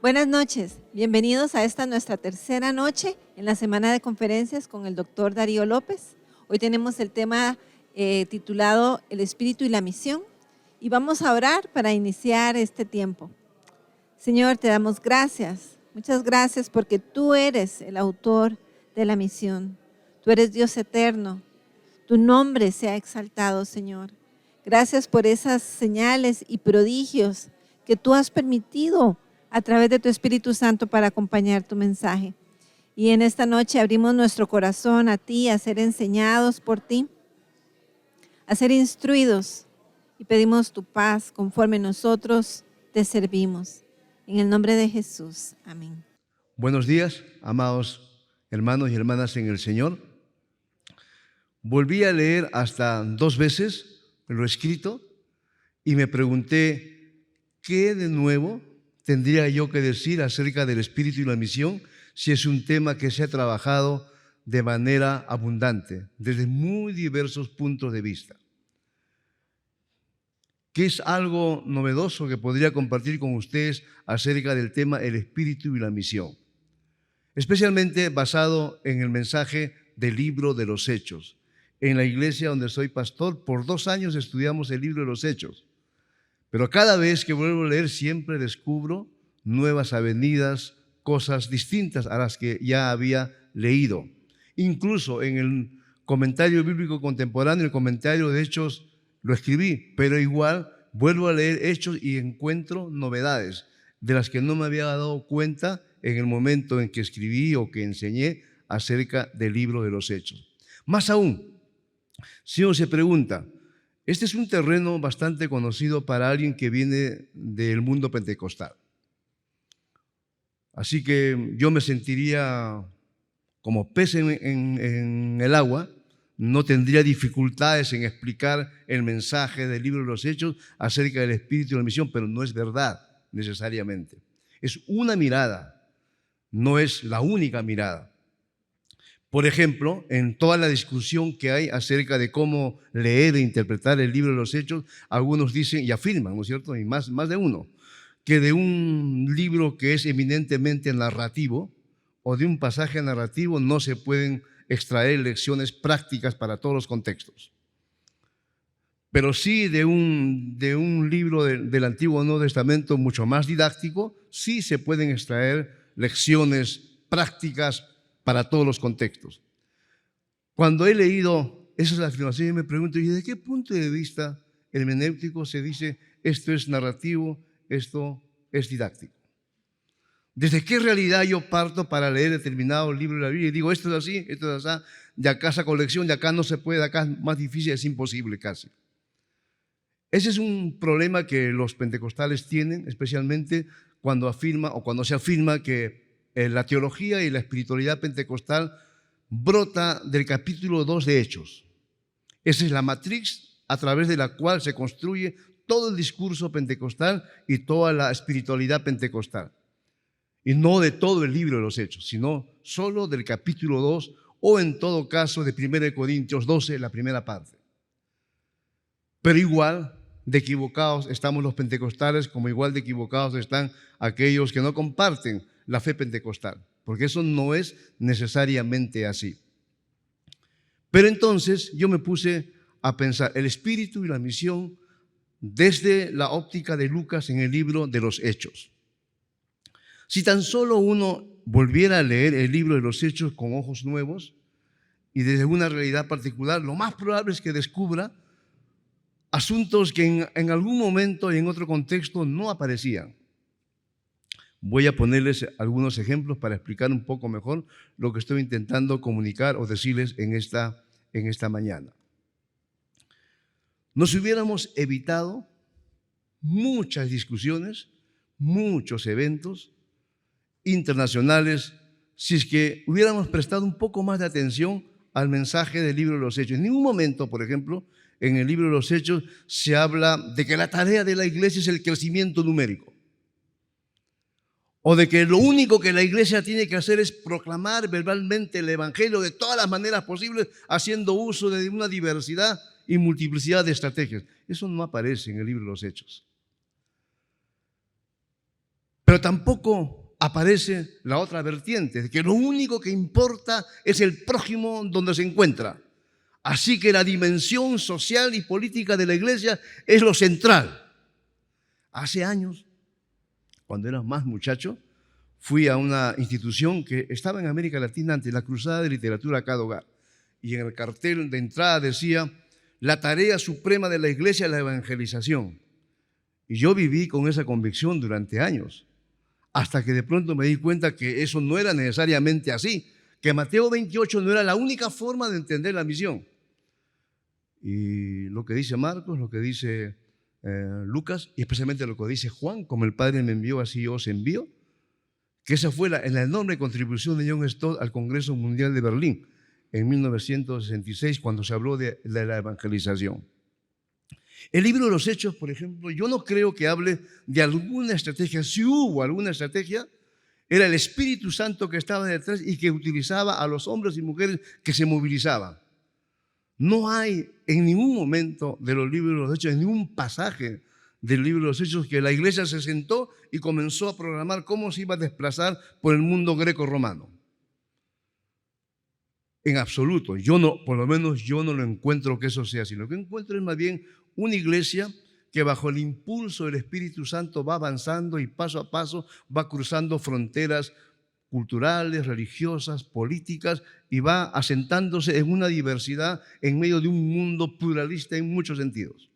Buenas noches, bienvenidos a esta nuestra tercera noche en la semana de conferencias con el doctor Darío López. Hoy tenemos el tema titulado El Espíritu y la Misión y vamos a orar para iniciar este tiempo. Señor, te damos gracias, muchas gracias porque tú eres el autor de la misión. Tú eres Dios eterno, tu nombre sea exaltado, Señor. Gracias por esas señales y prodigios que tú has permitido a través de tu Espíritu Santo para acompañar tu mensaje. Y en esta noche abrimos nuestro corazón a ti, a ser enseñados por ti, a ser instruidos y pedimos tu paz conforme nosotros te servimos. En el nombre de Jesús. Amén. Buenos días, amados hermanos y hermanas en el Señor. Volví a leer hasta 2 veces lo escrito y me pregunté, ¿qué de nuevo tendría yo que decir acerca del Espíritu y la misión si es un tema que se ha trabajado de manera abundante, desde muy diversos puntos de vista? ¿Qué es algo novedoso que podría compartir con ustedes acerca del tema el Espíritu y la misión? Especialmente basado en el mensaje del libro de los Hechos. En la iglesia donde soy pastor, por 2 años estudiamos el libro de los Hechos. Pero cada vez que vuelvo a leer siempre descubro nuevas avenidas, cosas distintas a las que ya había leído. Incluso en el comentario bíblico contemporáneo, el comentario de Hechos, lo escribí, pero igual vuelvo a leer Hechos y encuentro novedades de las que no me había dado cuenta en el momento en que escribí o que enseñé acerca del libro de los Hechos. Más aún, si uno se pregunta, este es un terreno bastante conocido para alguien que viene del mundo pentecostal. Así que yo me sentiría como pez en el agua, no tendría dificultades en explicar el mensaje del libro de los Hechos acerca del Espíritu y la misión, pero no es verdad necesariamente. Es una mirada, no es la única mirada. Por ejemplo, en toda la discusión que hay acerca de cómo leer e interpretar el libro de los Hechos, algunos dicen y afirman, ¿no es cierto?, y más de uno, que de un libro que es eminentemente narrativo o de un pasaje narrativo no se pueden extraer lecciones prácticas para todos los contextos. Pero sí de un libro del Antiguo Nuevo Testamento mucho más didáctico, sí se pueden extraer lecciones prácticas para todos los contextos. Cuando he leído esas afirmaciones me pregunto, ¿y de qué punto de vista hermenéutico se dice esto es narrativo, esto es didáctico? ¿Desde qué realidad yo parto para leer determinado libro de la Biblia y digo esto es así, esto es así, de acá esa colección, de acá no se puede, de acá es más difícil, es imposible casi? Ese es un problema que los pentecostales tienen, especialmente cuando se afirma que la teología y la espiritualidad pentecostal brota del capítulo 2 de Hechos. Esa es la matriz a través de la cual se construye todo el discurso pentecostal y toda la espiritualidad pentecostal. Y no de todo el libro de los Hechos, sino solo del capítulo 2 o en todo caso de 1 Corintios 12, la primera parte. Pero igual de equivocados estamos los pentecostales, como igual de equivocados están aquellos que no comparten la fe pentecostal, porque eso no es necesariamente así. Pero entonces yo me puse a pensar el espíritu y la misión desde la óptica de Lucas en el libro de los Hechos. Si tan solo uno volviera a leer el libro de los Hechos con ojos nuevos y desde una realidad particular, lo más probable es que descubra asuntos que en algún momento y en otro contexto no aparecían. Voy a ponerles algunos ejemplos para explicar un poco mejor lo que estoy intentando comunicar o decirles en esta mañana. Nos hubiéramos evitado muchas discusiones, muchos eventos internacionales si es que hubiéramos prestado un poco más de atención al mensaje del libro de los Hechos. En ningún momento, por ejemplo, en el libro de los Hechos se habla de que la tarea de la iglesia es el crecimiento numérico, o de que lo único que la iglesia tiene que hacer es proclamar verbalmente el evangelio de todas las maneras posibles, haciendo uso de una diversidad y multiplicidad de estrategias. Eso no aparece en el libro de los Hechos. Pero tampoco aparece la otra vertiente, de que lo único que importa es el prójimo donde se encuentra. Así que la dimensión social y política de la iglesia es lo central. Hace años, cuando era más muchacho, fui a una institución que estaba en América Latina ante la Cruzada de Literatura a cada hogar. Y en el cartel de entrada decía: la tarea suprema de la iglesia es la evangelización. Y yo viví con esa convicción durante años, hasta que de pronto me di cuenta que eso no era necesariamente así, que Mateo 28 no era la única forma de entender la misión. Y lo que dice Marcos, lo que dice Lucas, y especialmente lo que dice Juan: como el Padre me envió, así yo os envío, que esa fue la enorme contribución de John Stott al Congreso Mundial de Berlín en 1966, cuando se habló de la evangelización. El libro de los Hechos, por ejemplo, yo no creo que hable de alguna estrategia. Si hubo alguna estrategia, era el Espíritu Santo que estaba detrás y que utilizaba a los hombres y mujeres que se movilizaban. No hay en ningún momento de los libros de los Hechos, en ningún pasaje del libro de los Hechos, que la iglesia se sentó y comenzó a programar cómo se iba a desplazar por el mundo greco-romano. En absoluto. Por lo menos yo no lo encuentro que eso sea así. Lo que encuentro es más bien una iglesia que bajo el impulso del Espíritu Santo va avanzando y paso a paso va cruzando fronteras culturales, religiosas, políticas, y va asentándose en una diversidad en medio de un mundo pluralista en muchos sentidos.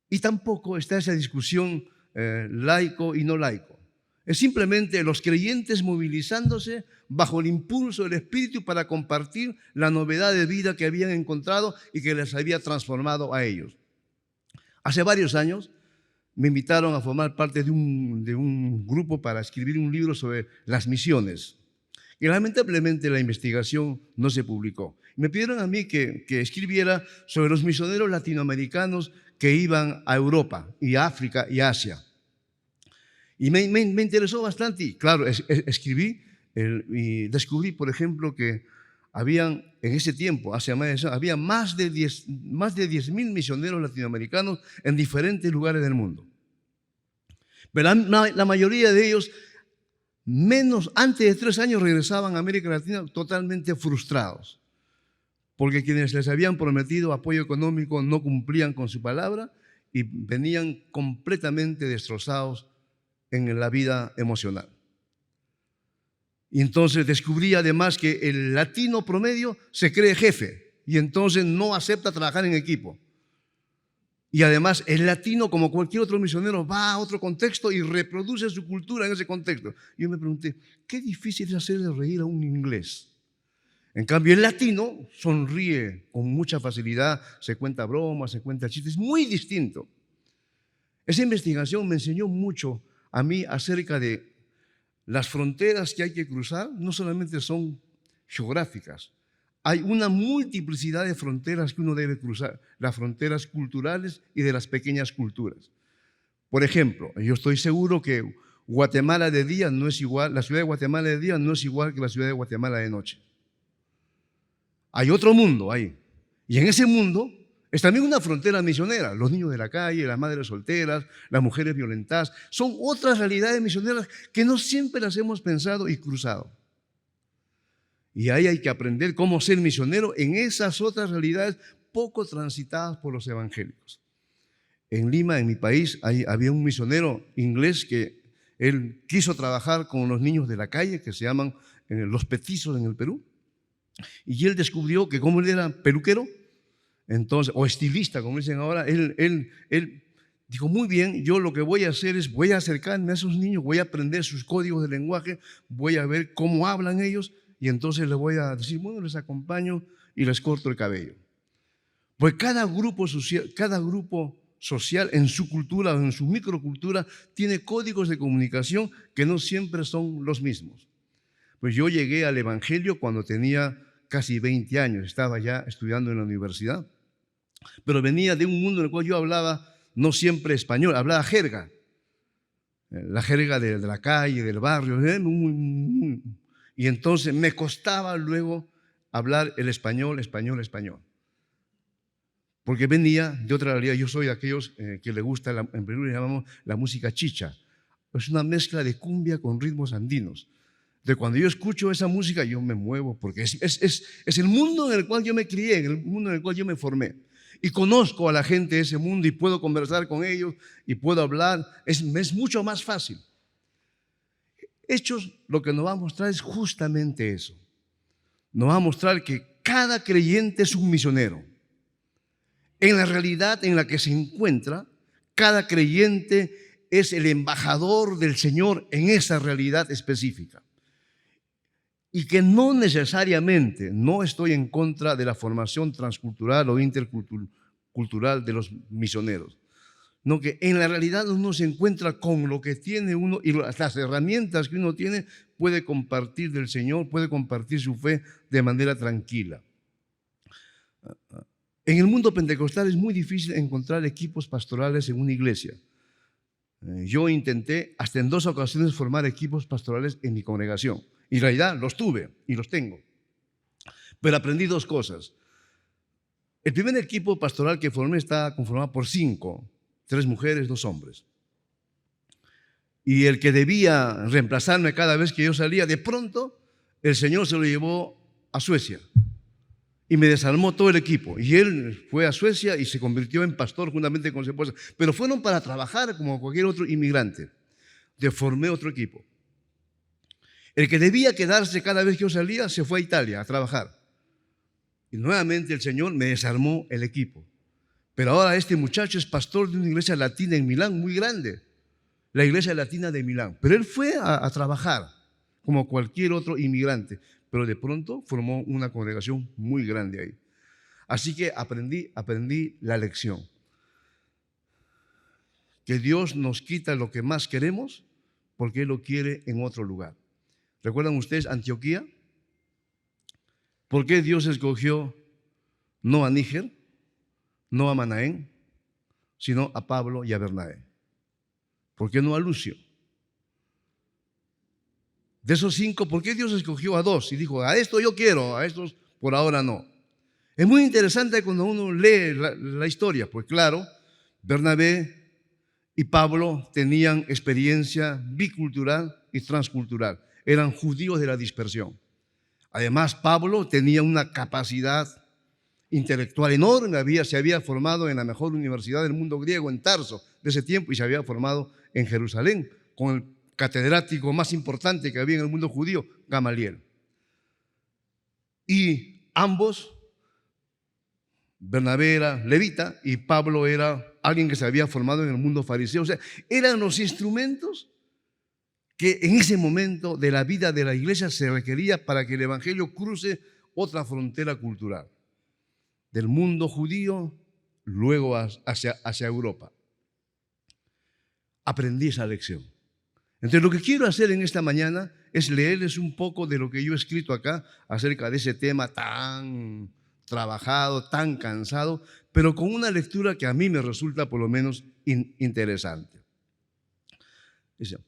Y tampoco está esa discusión laico y no laico. Es simplemente los creyentes movilizándose bajo el impulso del Espíritu para compartir la novedad de vida que habían encontrado y que les había transformado a ellos. Hace varios años me invitaron a formar parte de un grupo para escribir un libro sobre las misiones. Y lamentablemente la investigación no se publicó. Me pidieron a mí que escribiera sobre los misioneros latinoamericanos que iban a Europa y a África y Asia. Y me interesó bastante y claro, escribí y descubrí, por ejemplo, que habían en ese tiempo, hace había más de 10.000 misioneros latinoamericanos en diferentes lugares del mundo. Pero la mayoría de ellos, antes de 3 años, regresaban a América Latina totalmente frustrados, porque quienes les habían prometido apoyo económico no cumplían con su palabra y venían completamente destrozados en la vida emocional. Y entonces descubrí además que el latino promedio se cree jefe y entonces no acepta trabajar en equipo. Y además el latino, como cualquier otro misionero, va a otro contexto y reproduce su cultura en ese contexto. Y yo me pregunté, qué difícil es hacerle reír a un inglés. En cambio, el latino sonríe con mucha facilidad, se cuenta bromas, se cuenta chistes, es muy distinto. Esa investigación me enseñó mucho a mí acerca de las fronteras que hay que cruzar. No solamente son geográficas, hay una multiplicidad de fronteras que uno debe cruzar, las fronteras culturales y de las pequeñas culturas. Por ejemplo, yo estoy seguro que Guatemala de día no es igual, la ciudad de Guatemala de día no es igual que la ciudad de Guatemala de noche. Hay otro mundo ahí, y en ese mundo es también una frontera misionera. Los niños de la calle, las madres solteras, las mujeres violentadas, son otras realidades misioneras que no siempre las hemos pensado y cruzado. Y ahí hay que aprender cómo ser misionero en esas otras realidades poco transitadas por los evangélicos. En Lima, en mi país, había un misionero inglés que él quiso trabajar con los niños de la calle, que se llaman los petizos en el Perú. Y él descubrió que como él era peluquero, entonces, o estilista, como dicen ahora, él dijo, muy bien, yo lo que voy a hacer es, voy a acercarme a esos niños, voy a aprender sus códigos de lenguaje, voy a ver cómo hablan ellos, y entonces les voy a decir, bueno, les acompaño y les corto el cabello. Pues cada grupo social en su cultura o en su microcultura tiene códigos de comunicación que no siempre son los mismos. Pues yo llegué al Evangelio cuando tenía casi 20 años, estaba ya estudiando en la universidad, pero venía de un mundo en el cual yo hablaba no siempre español, hablaba jerga, la jerga de la calle, del barrio, y entonces me costaba luego hablar el español. porque venía de otra realidad. Yo soy de aquellos que le gusta, en Perú le llamamos la música chicha. Es una mezcla de cumbia con ritmos andinos. De cuando yo escucho esa música, yo me muevo, porque es el mundo en el cual yo me crié, en el mundo en el cual yo me formé. Y conozco a la gente de ese mundo y puedo conversar con ellos y puedo hablar. Es mucho más fácil. Hechos lo que nos va a mostrar es justamente eso. Nos va a mostrar que cada creyente es un misionero. En la realidad en la que se encuentra, cada creyente es el embajador del Señor en esa realidad específica. Y que no necesariamente, no estoy en contra de la formación transcultural o intercultural de los misioneros, no, que en la realidad uno se encuentra con lo que tiene uno y las herramientas que uno tiene, puede compartir del Señor, puede compartir su fe de manera tranquila. En el mundo pentecostal es muy difícil encontrar equipos pastorales en una iglesia. Yo intenté hasta en 2 ocasiones formar equipos pastorales en mi congregación. Y en realidad los tuve y los tengo. Pero aprendí 2 cosas. El primer equipo pastoral que formé estaba conformado por 5, 3 mujeres, 2 hombres. Y el que debía reemplazarme cada vez que yo salía, de pronto el Señor se lo llevó a Suecia. Y me desarmó todo el equipo. Y él fue a Suecia y se convirtió en pastor juntamente con su esposa. Pero fueron para trabajar como cualquier otro inmigrante. Yo formé otro equipo. El que debía quedarse cada vez que yo salía se fue a Italia a trabajar. Y nuevamente el Señor me desarmó el equipo. Pero ahora este muchacho es pastor de una iglesia latina en Milán muy grande. La iglesia latina de Milán. Pero él fue a trabajar como cualquier otro inmigrante. Pero de pronto formó una congregación muy grande ahí. Así que aprendí la lección. Que Dios nos quita lo que más queremos porque Él lo quiere en otro lugar. ¿Recuerdan ustedes Antioquía? ¿Por qué Dios escogió no a Níger, no a Manaén, sino a Pablo y a Bernabé? ¿Por qué no a Lucio? De esos 5, ¿por qué Dios escogió a 2? Y dijo, a esto yo quiero, a estos por ahora no. Es muy interesante cuando uno lee la historia, pues claro, Bernabé y Pablo tenían experiencia bicultural y transcultural. Eran judíos de la dispersión. Además, Pablo tenía una capacidad intelectual enorme, se había formado en la mejor universidad del mundo griego, en Tarso, de ese tiempo, y se había formado en Jerusalén, con el catedrático más importante que había en el mundo judío, Gamaliel. Y ambos, Bernabé era levita y Pablo era alguien que se había formado en el mundo fariseo. O sea, eran los instrumentos que en ese momento de la vida de la iglesia se requería para que el evangelio cruce otra frontera cultural. Del mundo judío, luego hacia Europa. Aprendí esa lección. Entonces, lo que quiero hacer en esta mañana es leerles un poco de lo que yo he escrito acá acerca de ese tema tan trabajado, tan cansado, pero con una lectura que a mí me resulta por lo menos interesante. Dice,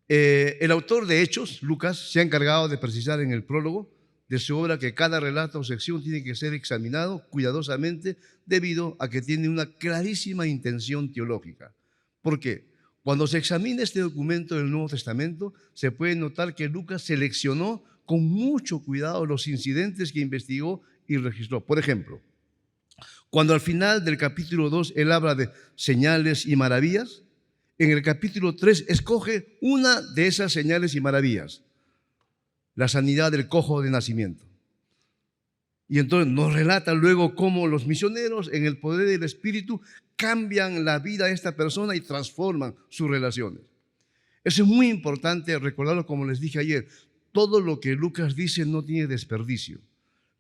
el autor de Hechos, Lucas, se ha encargado de precisar en el prólogo de su obra que cada relato o sección tiene que ser examinado cuidadosamente debido a que tiene una clarísima intención teológica. ¿Por qué? Cuando se examina este documento del Nuevo Testamento, se puede notar que Lucas seleccionó con mucho cuidado los incidentes que investigó y registró. Por ejemplo, cuando al final del capítulo 2 él habla de señales y maravillas, en el capítulo 3 escoge una de esas señales y maravillas, la sanidad del cojo de nacimiento. Y entonces nos relata luego cómo los misioneros en el poder del Espíritu cambian la vida de esta persona y transforman sus relaciones. Eso es muy importante recordarlo, como les dije ayer. Todo lo que Lucas dice no tiene desperdicio.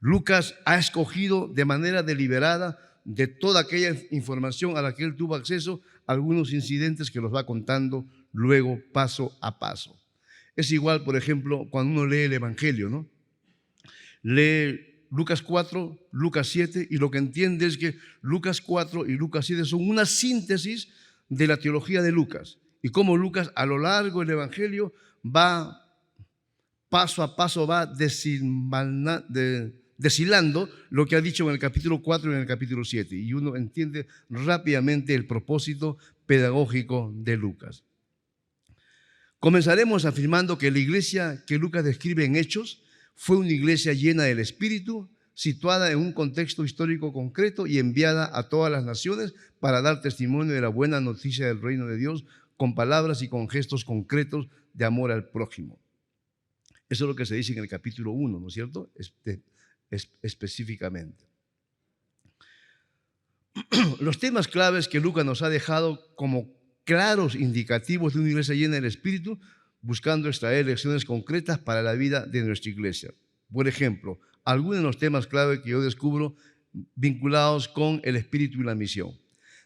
Lucas ha escogido de manera deliberada de toda aquella información a la que él tuvo acceso algunos incidentes que los va contando luego paso a paso. Es igual, por ejemplo, cuando uno lee el Evangelio, ¿no? Lee Lucas 4, Lucas 7, y lo que entiende es que Lucas 4 y Lucas 7 son una síntesis de la teología de Lucas. Y cómo Lucas a lo largo del Evangelio va paso a paso, va deshilando lo que ha dicho en el capítulo 4 y en el capítulo 7. Y uno entiende rápidamente el propósito pedagógico de Lucas. Comenzaremos afirmando que la iglesia que Lucas describe en Hechos fue una iglesia llena del Espíritu, situada en un contexto histórico concreto y enviada a todas las naciones para dar testimonio de la buena noticia del reino de Dios con palabras y con gestos concretos de amor al prójimo. Eso es lo que se dice en el capítulo 1, ¿no es cierto? Específicamente. Los temas claves que Lucas nos ha dejado como claros indicativos de una iglesia llena del Espíritu, buscando extraer lecciones concretas para la vida de nuestra iglesia. Por ejemplo, algunos de los temas clave que yo descubro vinculados con el Espíritu y la misión.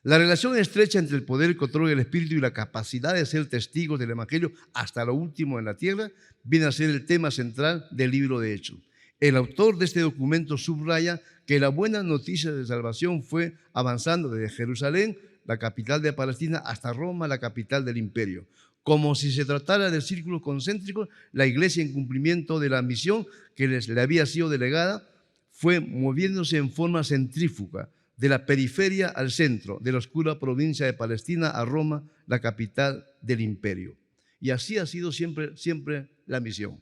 La relación estrecha entre el poder, el control del Espíritu y la capacidad de ser testigos del Evangelio hasta lo último en la tierra viene a ser el tema central del libro de Hechos. El autor de este documento subraya que la buena noticia de salvación fue avanzando desde Jerusalén, la capital de Palestina, hasta Roma, la capital del imperio. Como si se tratara de círculos concéntricos, la iglesia, en cumplimiento de la misión que le había sido delegada, fue moviéndose en forma centrífuga, de la periferia al centro, de la oscura provincia de Palestina a Roma, la capital del imperio. Y así ha sido siempre la misión.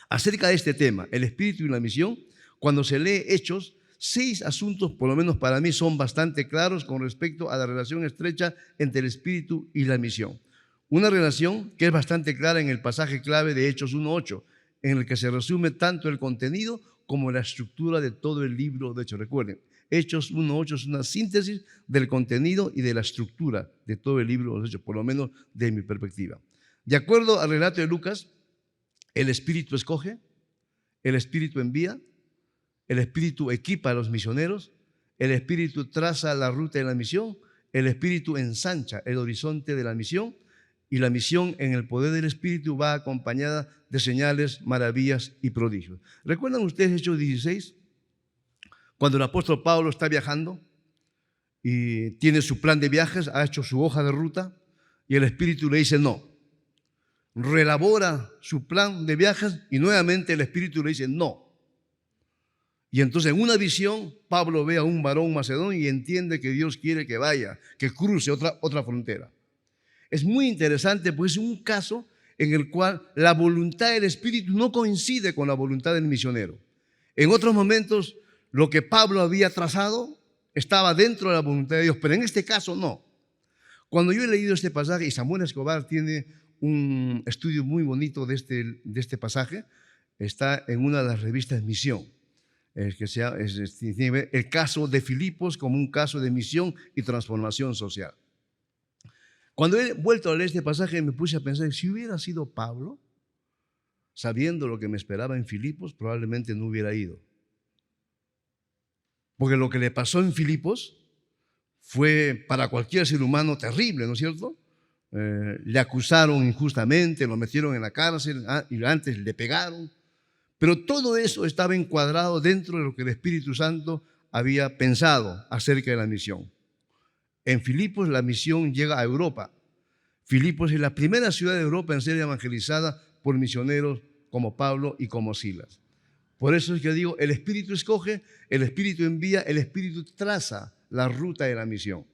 Acerca de este tema, el Espíritu y la misión, cuando se lee Hechos, 6 asuntos, por lo menos para mí, son bastante claros con respecto a la relación estrecha entre el Espíritu y la misión. Una relación que es bastante clara en el pasaje clave de Hechos 1:8, en el que se resume tanto el contenido como la estructura de todo el libro de Hechos. Recuerden, Hechos 1:8 es una síntesis del contenido y de la estructura de todo el libro de los Hechos, por lo menos de mi perspectiva. De acuerdo al relato de Lucas, el Espíritu escoge, el Espíritu envía, el Espíritu equipa a los misioneros, el Espíritu traza la ruta de la misión, el Espíritu ensancha el horizonte de la misión, y la misión en el poder del Espíritu va acompañada de señales, maravillas y prodigios. ¿Recuerdan ustedes Hechos 16? Cuando el apóstol Pablo está viajando y tiene su plan de viajes, ha hecho su hoja de ruta y el Espíritu le dice no. Relabora su plan de viajes y nuevamente el Espíritu le dice no. Y entonces en una visión Pablo ve a un varón macedonio y entiende que Dios quiere que vaya, que cruce otra frontera. Es muy interesante, pues es un caso en el cual la voluntad del Espíritu no coincide con la voluntad del misionero. En otros momentos, lo que Pablo había trazado estaba dentro de la voluntad de Dios, pero en este caso no. Cuando yo he leído este pasaje, y Samuel Escobar tiene un estudio muy bonito de este pasaje, está en una de las revistas Misión, tiene el caso de Filipos como un caso de misión y transformación social. Cuando he vuelto a leer este pasaje me puse a pensar, si hubiera sido Pablo, sabiendo lo que me esperaba en Filipos, probablemente no hubiera ido. Porque lo que le pasó en Filipos fue para cualquier ser humano terrible, ¿no es cierto? Le acusaron injustamente, lo metieron en la cárcel y antes le pegaron. Pero todo eso estaba encuadrado dentro de lo que el Espíritu Santo había pensado acerca de la misión. En Filipos la misión llega a Europa. Filipos es la primera ciudad de Europa en ser evangelizada por misioneros como Pablo y como Silas. Por eso es que digo, el Espíritu escoge, el Espíritu envía, el Espíritu traza la ruta de la misión.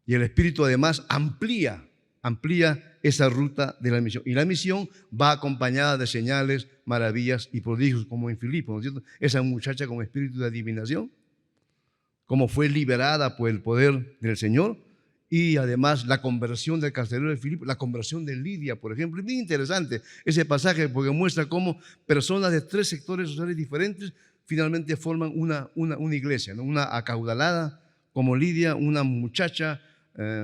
Y el Espíritu además amplía esa ruta de la misión. Y la misión va acompañada de señales, maravillas y prodigios, como en Filipos, ¿no es cierto? Esa muchacha con espíritu de adivinación, como fue liberada por el poder del Señor, y además la conversión del carcelero de Filipos, la conversión de Lidia, por ejemplo. Es muy interesante ese pasaje porque muestra cómo personas de 3 sectores sociales diferentes finalmente forman una iglesia, ¿no? Una acaudalada como Lidia, una muchacha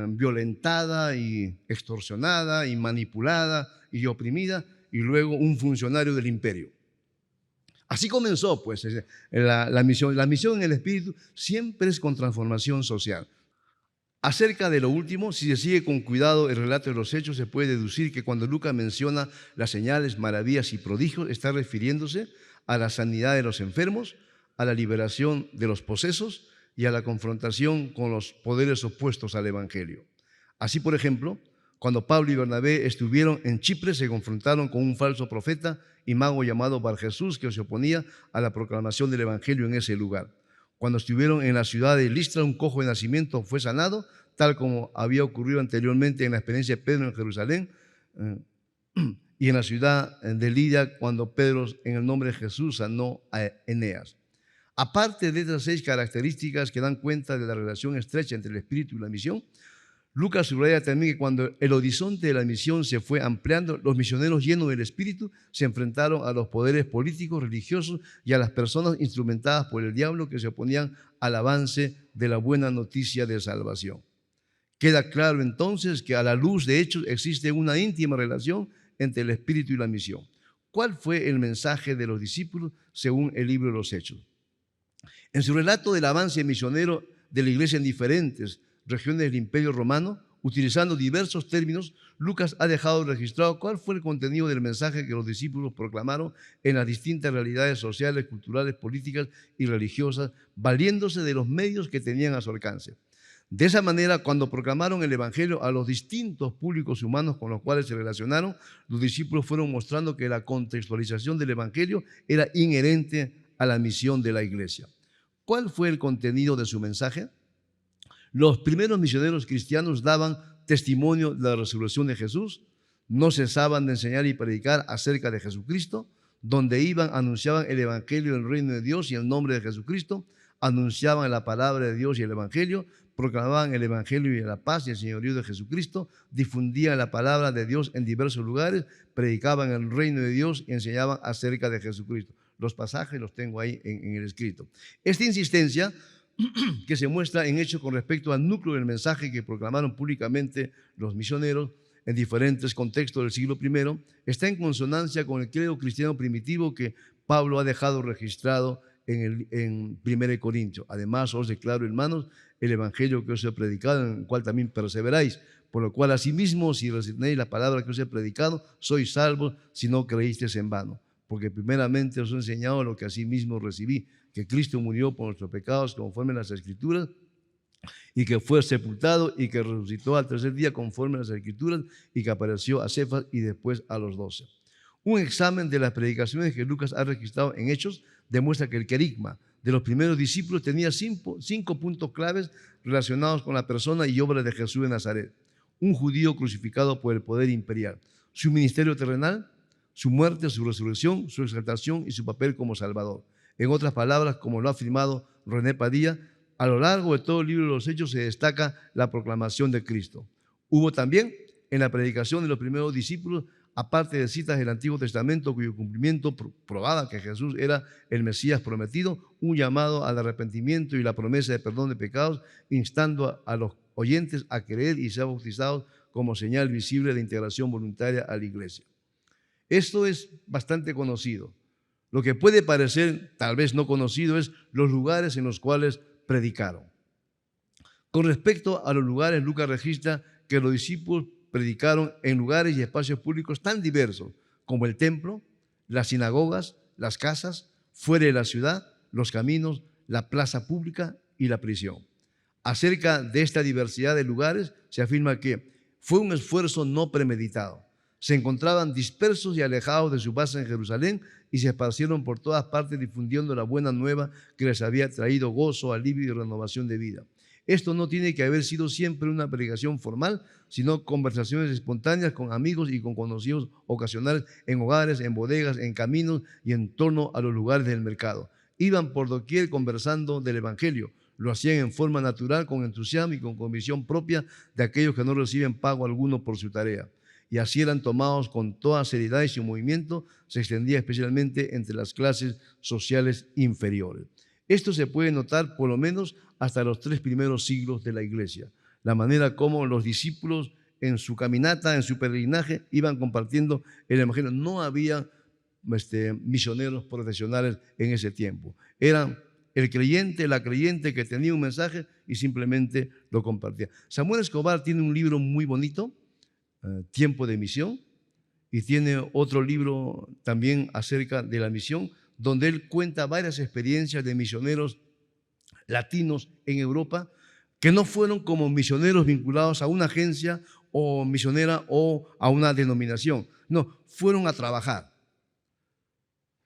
violentada y extorsionada y manipulada y oprimida, y luego un funcionario del imperio. Así comenzó pues la misión. La misión en el Espíritu siempre es con transformación social. Acerca de lo último, si se sigue con cuidado el relato de los hechos, se puede deducir que cuando Lucas menciona las señales, maravillas y prodigios, está refiriéndose a la sanidad de los enfermos, a la liberación de los posesos y a la confrontación con los poderes opuestos al Evangelio. Así, por ejemplo, Cuando Pablo y Bernabé estuvieron en Chipre, se confrontaron con un falso profeta y mago llamado Bar-Jesús, que se oponía a la proclamación del evangelio en ese lugar. Cuando estuvieron en la ciudad de Listra, un cojo de nacimiento fue sanado, tal como había ocurrido anteriormente en la experiencia de Pedro en Jerusalén, y en la ciudad de Lidia, cuando Pedro, en el nombre de Jesús, sanó a Eneas. Aparte de estas 6 características que dan cuenta de la relación estrecha entre el espíritu y la misión, Lucas subraya también que cuando el horizonte de la misión se fue ampliando, los misioneros llenos del espíritu se enfrentaron a los poderes políticos, religiosos y a las personas instrumentadas por el diablo que se oponían al avance de la buena noticia de salvación. Queda claro entonces que a la luz de Hechos existe una íntima relación entre el espíritu y la misión. ¿Cuál fue el mensaje de los discípulos según el libro de los Hechos? En su relato del avance misionero de la iglesia en diferentes regiones del Imperio Romano, utilizando diversos términos, Lucas ha dejado registrado cuál fue el contenido del mensaje que los discípulos proclamaron en las distintas realidades sociales, culturales, políticas y religiosas, valiéndose de los medios que tenían a su alcance. De esa manera, cuando proclamaron el evangelio a los distintos públicos humanos con los cuales se relacionaron, los discípulos fueron mostrando que la contextualización del evangelio era inherente a la misión de la iglesia. ¿Cuál fue el contenido de su mensaje? Los primeros misioneros cristianos daban testimonio de la resurrección de Jesús, no cesaban de enseñar y predicar acerca de Jesucristo, donde iban anunciaban el evangelio del reino de Dios y el nombre de Jesucristo, anunciaban la palabra de Dios y el evangelio, proclamaban el evangelio y la paz y el señorío de Jesucristo, difundían la palabra de Dios en diversos lugares, predicaban el reino de Dios y enseñaban acerca de Jesucristo. Los pasajes los tengo ahí en el escrito. Esta insistencia que se muestra en Hechos con respecto al núcleo del mensaje que proclamaron públicamente los misioneros en diferentes contextos del siglo I, está en consonancia con el credo cristiano primitivo que Pablo ha dejado registrado en 1 Corintios. Además, os declaro, hermanos, el evangelio que os he predicado, en el cual también perseveráis, por lo cual asimismo, si recibéis la palabra que os he predicado, sois salvos si no creísteis en vano. Porque primeramente os he enseñado lo que asimismo recibí, que Cristo murió por nuestros pecados conforme a las Escrituras, y que fue sepultado y que resucitó al tercer día conforme a las Escrituras, y que apareció a Cefas y después a los 12. Un examen de las predicaciones que Lucas ha registrado en Hechos demuestra que el querigma de los primeros discípulos tenía 5 puntos claves relacionados con la persona y obra de Jesús de Nazaret, un judío crucificado por el poder imperial, su ministerio terrenal, su muerte, su resurrección, su exaltación y su papel como Salvador. En otras palabras, como lo ha afirmado René Padilla, a lo largo de todo el libro de los Hechos se destaca la proclamación de Cristo. Hubo también en la predicación de los primeros discípulos, aparte de citas del Antiguo Testamento cuyo cumplimiento probaba que Jesús era el Mesías prometido, un llamado al arrepentimiento y la promesa de perdón de pecados, instando a los oyentes a creer y ser bautizados como señal visible de integración voluntaria a la iglesia. Esto es bastante conocido. Lo que puede parecer tal vez no conocido es los lugares en los cuales predicaron. Con respecto a los lugares, Lucas registra que los discípulos predicaron en lugares y espacios públicos tan diversos como el templo, las sinagogas, las casas, fuera de la ciudad, los caminos, la plaza pública y la prisión. Acerca de esta diversidad de lugares se afirma que fue un esfuerzo no premeditado. Se encontraban dispersos y alejados de su base en Jerusalén y se esparcieron por todas partes difundiendo la buena nueva que les había traído gozo, alivio y renovación de vida. Esto no tiene que haber sido siempre una predicación formal, sino conversaciones espontáneas con amigos y con conocidos ocasionales en hogares, en bodegas, en caminos y en torno a los lugares del mercado. Iban por doquier conversando del Evangelio. Lo hacían en forma natural, con entusiasmo y con convicción propia de aquellos que no reciben pago alguno por su tarea. Y así eran tomados con toda seriedad y su movimiento se extendía especialmente entre las clases sociales inferiores. Esto se puede notar por lo menos hasta los 3 primeros siglos de la iglesia. La manera como los discípulos en su caminata, en su peregrinaje, iban compartiendo el evangelio. No había misioneros profesionales en ese tiempo. Eran el creyente, la creyente que tenía un mensaje y simplemente lo compartía. Samuel Escobar tiene un libro muy bonito, Tiempo de Misión, y tiene otro libro también acerca de la misión, donde él cuenta varias experiencias de misioneros latinos en Europa que no fueron como misioneros vinculados a una agencia o misionera o a una denominación. No, fueron a trabajar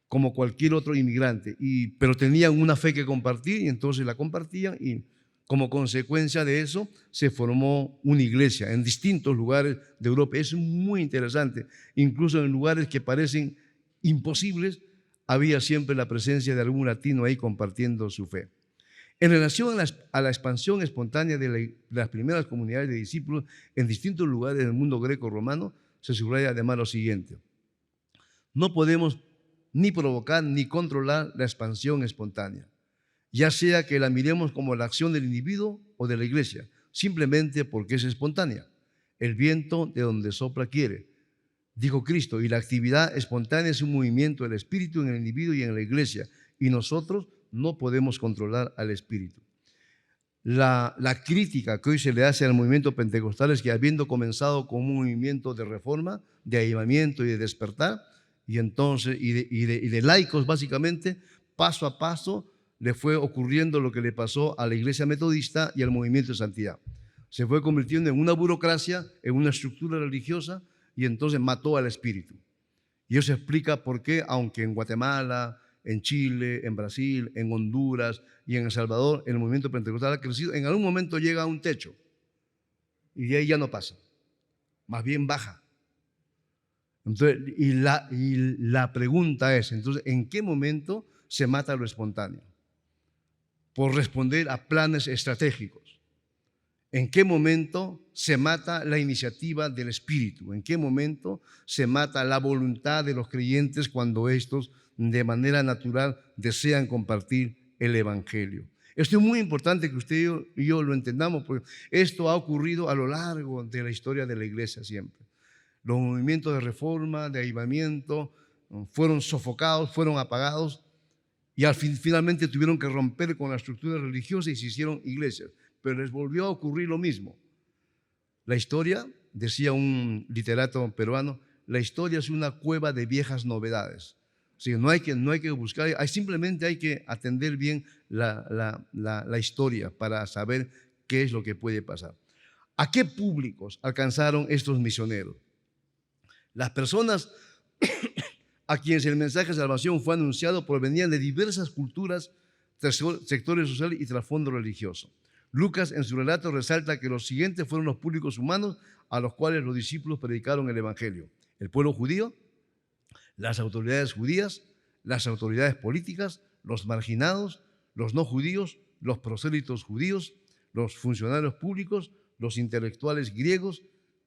como cualquier otro inmigrante, pero tenían una fe que compartir y entonces la compartían y como consecuencia de eso se formó una iglesia en distintos lugares de Europa. Es muy interesante, incluso en lugares que parecen imposibles, había siempre la presencia de algún latino ahí compartiendo su fe. En relación a la expansión espontánea de las primeras comunidades de discípulos en distintos lugares del mundo greco-romano, se subraya además lo siguiente: no podemos ni provocar ni controlar la expansión espontánea, ya sea que la miremos como la acción del individuo o de la iglesia, simplemente porque es espontánea. El viento de donde sopla quiere, dijo Cristo, y la actividad espontánea es un movimiento del espíritu en el individuo y en la iglesia, y nosotros no podemos controlar al espíritu. La crítica que hoy se le hace al movimiento pentecostal es que, habiendo comenzado como un movimiento de reforma, de avivamiento y de despertar, y entonces y de laicos básicamente, paso a paso le fue ocurriendo lo que le pasó a la iglesia metodista y al movimiento de santidad. Se fue convirtiendo en una burocracia, en una estructura religiosa, y entonces mató al espíritu. Y eso explica por qué, aunque en Guatemala, en Chile, en Brasil, en Honduras y en El Salvador el movimiento pentecostal ha crecido, en algún momento llega a un techo y de ahí ya no pasa, más bien baja. Entonces, y la pregunta es, entonces, ¿en qué momento se mata lo espontáneo? Por responder a planes estratégicos. ¿En qué momento se mata la iniciativa del Espíritu? ¿En qué momento se mata la voluntad de los creyentes cuando estos de manera natural desean compartir el Evangelio? Esto es muy importante que usted y yo lo entendamos, porque esto ha ocurrido a lo largo de la historia de la iglesia siempre. Los movimientos de reforma, de avivamiento, fueron sofocados, fueron apagados y finalmente tuvieron que romper con la estructura religiosa y se hicieron iglesias. Pero les volvió a ocurrir lo mismo. La historia, decía un literato peruano, la historia es una cueva de viejas novedades. O sea, no hay que buscar, simplemente hay que atender bien la historia para saber qué es lo que puede pasar. ¿A qué públicos alcanzaron estos misioneros? Las personas a quienes el mensaje de salvación fue anunciado provenían de diversas culturas, sectores sociales y trasfondo religioso. Lucas en su relato resalta que los siguientes fueron los públicos humanos a los cuales los discípulos predicaron el Evangelio: el pueblo judío, las autoridades judías, las autoridades políticas, los marginados, los no judíos, los prosélitos judíos, los funcionarios públicos, los intelectuales griegos.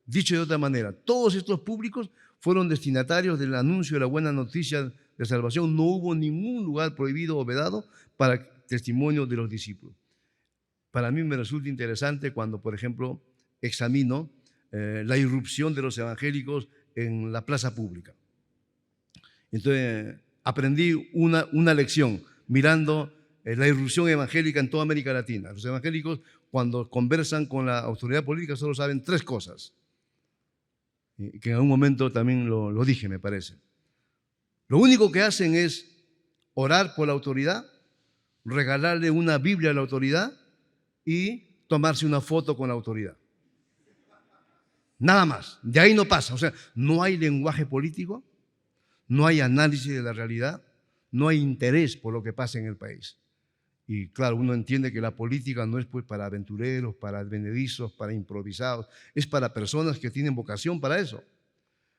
Dicho de otra manera, todos estos públicos fueron destinatarios del anuncio de la buena noticia de salvación. No hubo ningún lugar prohibido o vedado para el testimonio de los discípulos. Para mí me resulta interesante cuando, por ejemplo, examino la irrupción de los evangélicos en la plaza pública. Entonces, aprendí una lección mirando la irrupción evangélica en toda América Latina. Los evangélicos, cuando conversan con la autoridad política, solo saben 3 cosas, que en algún momento también lo dije, me parece. Lo único que hacen es orar por la autoridad, regalarle una Biblia a la autoridad y tomarse una foto con la autoridad. Nada más, de ahí no pasa. O sea, no hay lenguaje político, no hay análisis de la realidad, no hay interés por lo que pasa en el país. Y claro, uno entiende que la política no es pues para aventureros, para advenedizos, para improvisados, es para personas que tienen vocación para eso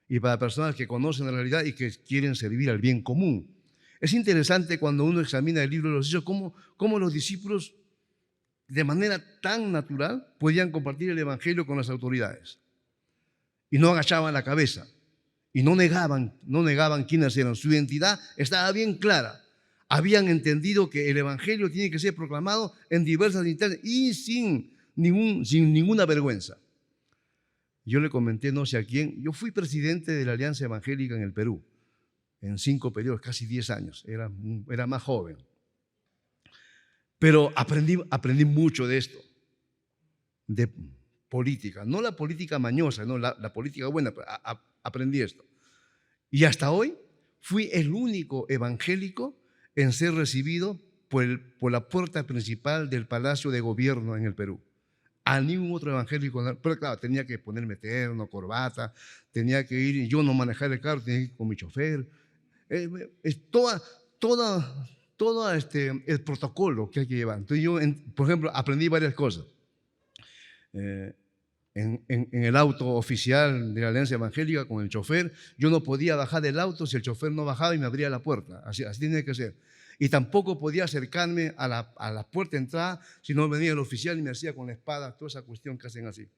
y para personas que conocen la realidad y que quieren servir al bien común. Es interesante cuando uno examina el libro de los Hechos cómo los discípulos de manera tan natural podían compartir el Evangelio con las autoridades y no agachaban la cabeza y no negaban quiénes eran. Su identidad estaba bien clara. Habían entendido que el Evangelio tiene que ser proclamado en diversas instancias y sin ninguna vergüenza. Yo le comenté, no sé a quién, yo fui presidente de la Alianza Evangélica en el Perú, en 5 periodos, casi 10 años, era más joven. Pero aprendí mucho de esto, de política, no la política mañosa, no la política buena, pero aprendí esto. Y hasta hoy fui el único evangélico en ser recibido por la puerta principal del Palacio de Gobierno en el Perú. a ningún otro evangélico. Pero claro, tenía que ponerme terno, corbata, tenía que ir, y yo no manejar el carro, tenía que ir con mi chofer. Es todo el protocolo que hay que llevar. Entonces yo, por ejemplo, aprendí varias cosas. Eh, en el auto oficial de la Alianza Evangélica con el chofer, yo no podía bajar del auto si el chofer no bajaba y me abría la puerta. Así tiene que ser. Y tampoco podía acercarme a la puerta de entrada si no venía el oficial y me hacía con la espada, toda esa cuestión que hacen así.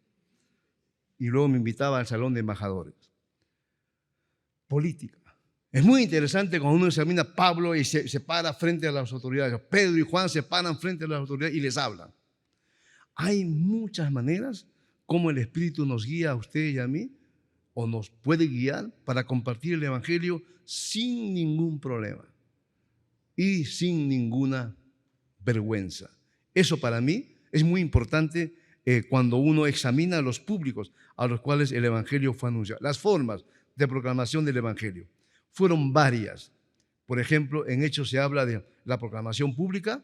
Y luego me invitaba al salón de embajadores. Política. Es muy interesante cuando uno examina a Pablo y se para frente a las autoridades. Pedro y Juan se paran frente a las autoridades y les hablan. Hay muchas maneras como el Espíritu nos guía a usted y a mí, o nos puede guiar para compartir el Evangelio sin ningún problema y sin ninguna vergüenza. Eso para mí es muy importante cuando uno examina a los públicos a los cuales el Evangelio fue anunciado. Las formas de proclamación del Evangelio fueron varias. Por ejemplo, en Hechos se habla de la proclamación pública,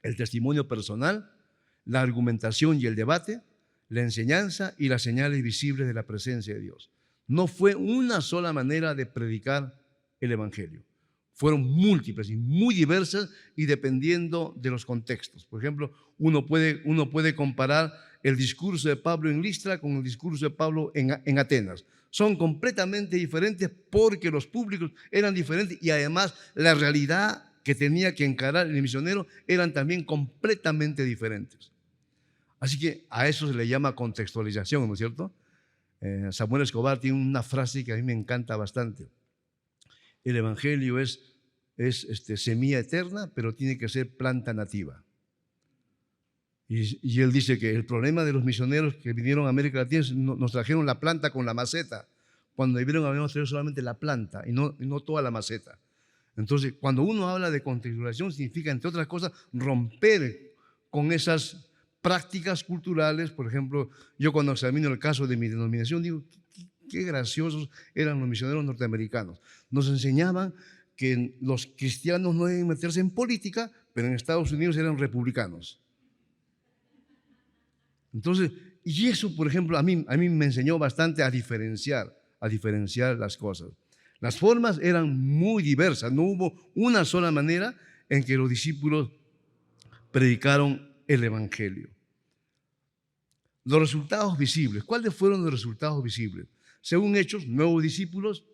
el testimonio personal, la argumentación y el debate, la enseñanza y las señales visibles de la presencia de Dios. No fue una sola manera de predicar el Evangelio. Fueron múltiples y muy diversas y dependiendo de los contextos. Por ejemplo, uno puede comparar el discurso de Pablo en Listra con el discurso de Pablo en Atenas. Son completamente diferentes porque los públicos eran diferentes y además la realidad que tenía que encarar el misionero eran también completamente diferentes. Así que a eso se le llama contextualización, ¿no es cierto? Samuel Escobar tiene una frase que a mí me encanta bastante. El Evangelio es semilla eterna, pero tiene que ser planta nativa. Y él dice que el problema de los misioneros que vinieron a América Latina es nos trajeron la planta con la maceta, cuando debieron habernos traído solamente la planta y no toda la maceta. Entonces, cuando uno habla de contextualización, significa, entre otras cosas, romper con esas prácticas culturales. Por ejemplo, yo cuando examino el caso de mi denominación, digo, qué graciosos eran los misioneros norteamericanos. Nos enseñaban que los cristianos no deben meterse en política, pero en Estados Unidos eran republicanos. Entonces, y eso, por ejemplo, a mí me enseñó bastante a diferenciar las cosas. Las formas eran muy diversas, no hubo una sola manera en que los discípulos predicaron el Evangelio. Los resultados visibles. ¿Cuáles fueron los resultados visibles? Según Hechos, nuevos discípulos,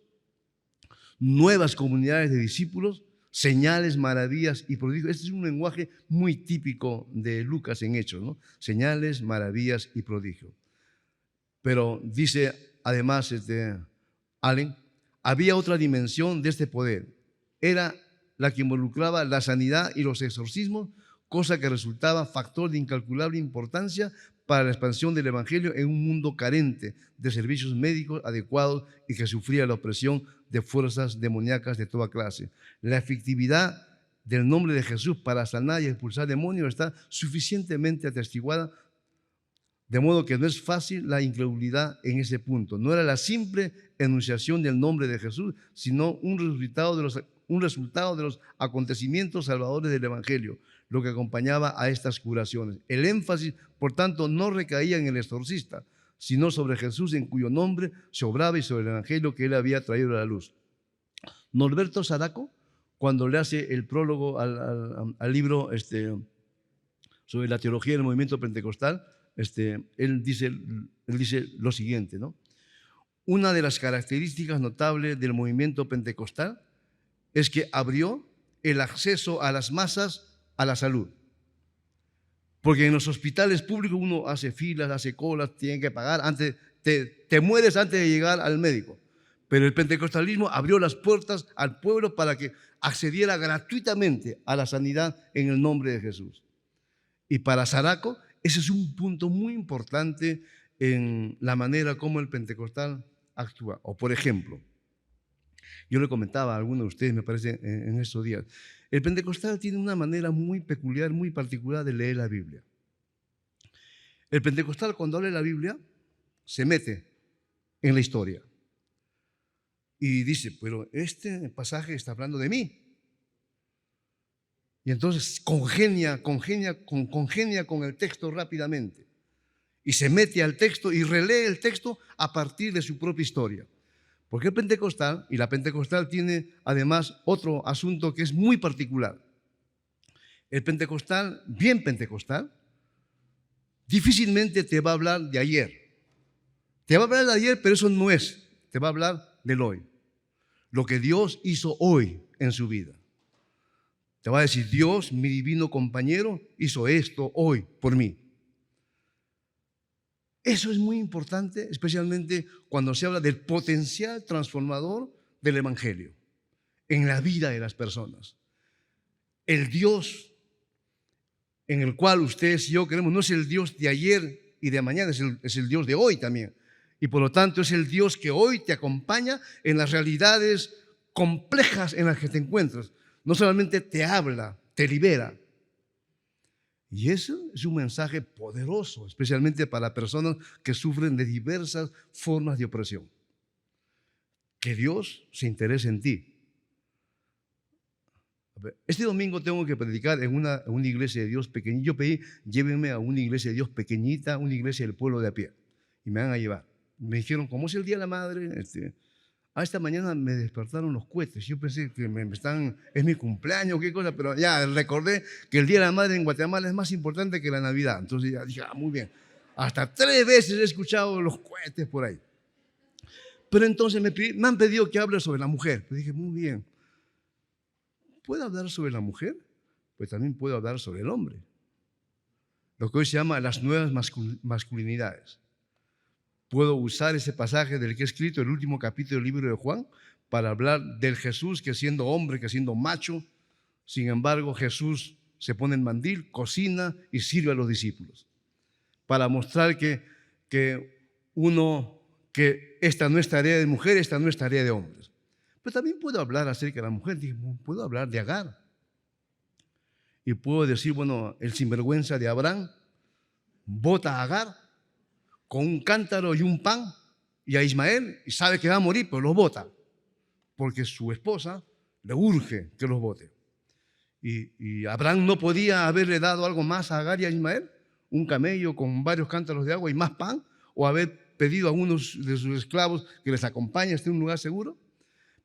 nuevas comunidades de discípulos, señales, maravillas y prodigios. Este es un lenguaje muy típico de Lucas en Hechos, ¿no? Señales, maravillas y prodigios. Pero dice además Allen, había otra dimensión de este poder. Era la que involucraba la sanidad y los exorcismos, cosa que resultaba factor de incalculable importancia para la expansión del Evangelio en un mundo carente de servicios médicos adecuados y que sufría la opresión de fuerzas demoníacas de toda clase. La efectividad del nombre de Jesús para sanar y expulsar demonios está suficientemente atestiguada, de modo que no es fácil la incredulidad en ese punto. No era la simple enunciación del nombre de Jesús, sino un resultado de los acontecimientos salvadores del Evangelio, lo que acompañaba a estas curaciones. El énfasis, por tanto, no recaía en el exorcista, sino sobre Jesús, en cuyo nombre se obraba, y sobre el Evangelio que él había traído a la luz. Norberto Saraco, cuando le hace el prólogo al libro sobre la teología del movimiento pentecostal, él dice lo siguiente, ¿no? Una de las características notables del movimiento pentecostal es que abrió el acceso a las masas a la salud. Porque en los hospitales públicos uno hace filas, hace colas, tiene que pagar, te mueres antes de llegar al médico. Pero el pentecostalismo abrió las puertas al pueblo para que accediera gratuitamente a la sanidad en el nombre de Jesús. Y para Saraco, ese es un punto muy importante en la manera como el pentecostal actúa. O por ejemplo, yo le comentaba a algunos de ustedes, me parece, en estos días, el pentecostal tiene una manera muy peculiar, muy particular de leer la Biblia. El pentecostal, cuando lee la Biblia, se mete en la historia y dice, pero este pasaje está hablando de mí. Y entonces congenia con el texto rápidamente. y se mete al texto y relee el texto a partir de su propia historia. Porque el pentecostal, y la pentecostal tiene además otro asunto que es muy particular. El pentecostal, bien pentecostal, difícilmente te va a hablar de ayer. Te va a hablar de ayer, pero eso no es. Te va a hablar del hoy. Lo que Dios hizo hoy en su vida. Te va a decir, Dios, mi divino compañero, hizo esto hoy por mí. Eso es muy importante, especialmente cuando se habla del potencial transformador del Evangelio en la vida de las personas. El Dios en el cual ustedes y yo creemos no es el Dios de ayer y de mañana, es el Dios de hoy también. Y por lo tanto es el Dios que hoy te acompaña en las realidades complejas en las que te encuentras. No solamente te habla, te libera. Y eso es un mensaje poderoso, especialmente para personas que sufren de diversas formas de opresión. Que Dios se interese en ti. Este domingo tengo que predicar en una iglesia de Dios pequeñita. Yo pedí, llévenme a una iglesia de Dios pequeñita, una iglesia del pueblo de a pie. Y me van a llevar. Me dijeron, ¿cómo es el Día de la Madre? Esta mañana me despertaron los cohetes. Yo pensé que es mi cumpleaños, qué cosa, pero ya recordé que el Día de la Madre en Guatemala es más importante que la Navidad. Entonces ya dije, muy bien. Hasta 3 veces he escuchado los cohetes por ahí. Pero entonces me han pedido que hable sobre la mujer. Pues dije, muy bien. ¿Puedo hablar sobre la mujer? Pues también puedo hablar sobre el hombre. Lo que hoy se llama las nuevas masculinidades. Puedo usar ese pasaje del que he escrito, el último capítulo del libro de Juan, para hablar del Jesús que siendo hombre, que siendo macho, sin embargo Jesús se pone en mandil, cocina y sirve a los discípulos. Para mostrar que esta no es tarea de mujer, esta no es tarea de hombres. Pero también puedo hablar acerca de la mujer, puedo hablar de Agar. Y puedo decir, bueno, el sinvergüenza de Abraham bota a Agar con un cántaro y un pan y a Ismael, y sabe que va a morir, pero los bota, porque su esposa le urge que los bote. Y Abraham no podía haberle dado algo más a Agar y a Ismael, un camello con varios cántaros de agua y más pan, o haber pedido a unos de sus esclavos que les acompañe hasta un lugar seguro.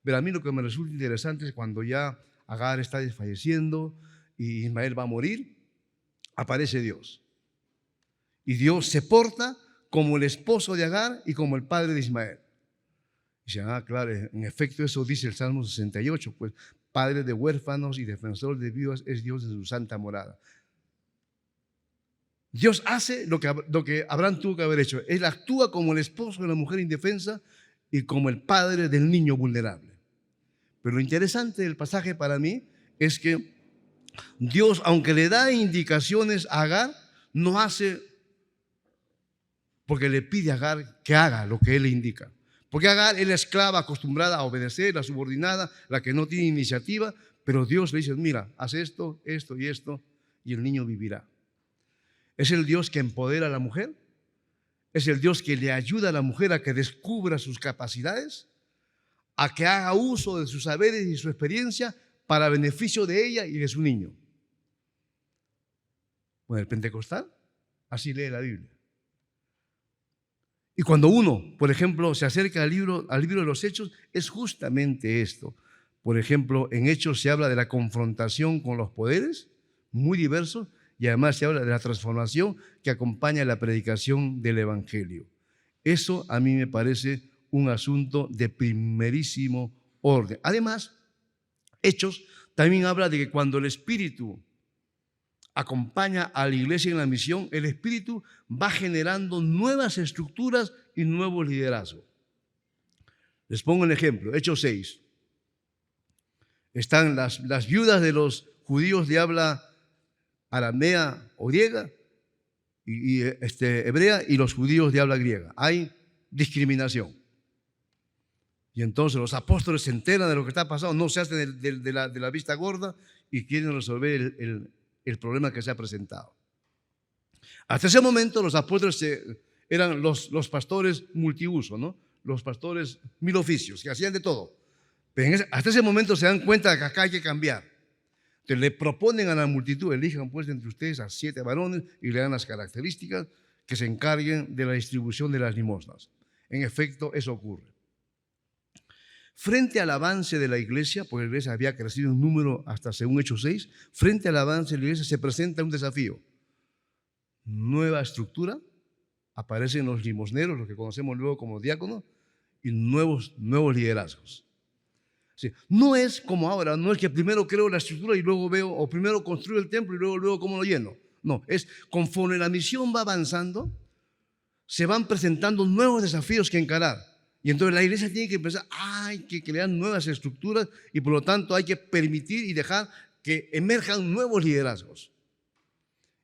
Pero a mí lo que me resulta interesante es cuando ya Agar está desfalleciendo y Ismael va a morir, aparece Dios. Y Dios se porta como el esposo de Agar y como el padre de Ismael. Y dicen, claro, en efecto eso dice el Salmo 68, pues padre de huérfanos y defensor de viudas es Dios en su santa morada. Dios hace lo que Abraham tuvo que haber hecho. Él actúa como el esposo de la mujer indefensa y como el padre del niño vulnerable. Pero lo interesante del pasaje para mí es que Dios, aunque le da indicaciones a Agar, no hace porque le pide a Agar que haga lo que él le indica. Porque Agar es la esclava acostumbrada a obedecer, la subordinada, la que no tiene iniciativa, pero Dios le dice, mira, haz esto, esto y esto, y el niño vivirá. Es el Dios que empodera a la mujer, es el Dios que le ayuda a la mujer a que descubra sus capacidades, a que haga uso de sus saberes y su experiencia para beneficio de ella y de su niño. Bueno, el pentecostal así lee la Biblia. Y cuando uno, por ejemplo, se acerca al libro de los Hechos, es justamente esto. Por ejemplo, en Hechos se habla de la confrontación con los poderes, muy diversos, y además se habla de la transformación que acompaña la predicación del Evangelio. Eso a mí me parece un asunto de primerísimo orden. Además, Hechos también habla de que cuando el Espíritu acompaña a la iglesia en la misión, el Espíritu va generando nuevas estructuras y nuevos liderazgos. Les pongo un ejemplo, Hechos 6. Están las viudas de los judíos de habla aramea o griega, y hebrea, y los judíos de habla griega. Hay discriminación. Y entonces los apóstoles se enteran de lo que está pasando, no se hacen de la vista gorda y quieren resolver el problema que se ha presentado. Hasta ese momento los apóstoles eran los pastores multiuso, ¿no? Los pastores mil oficios, que hacían de todo. Pero hasta ese momento se dan cuenta de que acá hay que cambiar. Entonces le proponen a la multitud, elijan pues entre ustedes a 7 varones y le dan las características que se encarguen de la distribución de las limosnas. En efecto, eso ocurre. Frente al avance de la iglesia, porque la iglesia había crecido en número hasta según Hechos 6, frente al avance de la iglesia se presenta un desafío. Nueva estructura, aparecen los limosneros, los que conocemos luego como diáconos, y nuevos liderazgos. Sí, no es como ahora, no es que primero creo la estructura y luego veo, o primero construyo el templo y luego cómo lo lleno. No, es conforme la misión va avanzando, se van presentando nuevos desafíos que encarar. Y entonces la iglesia tiene que pensar, hay que crear nuevas estructuras y por lo tanto hay que permitir y dejar que emerjan nuevos liderazgos.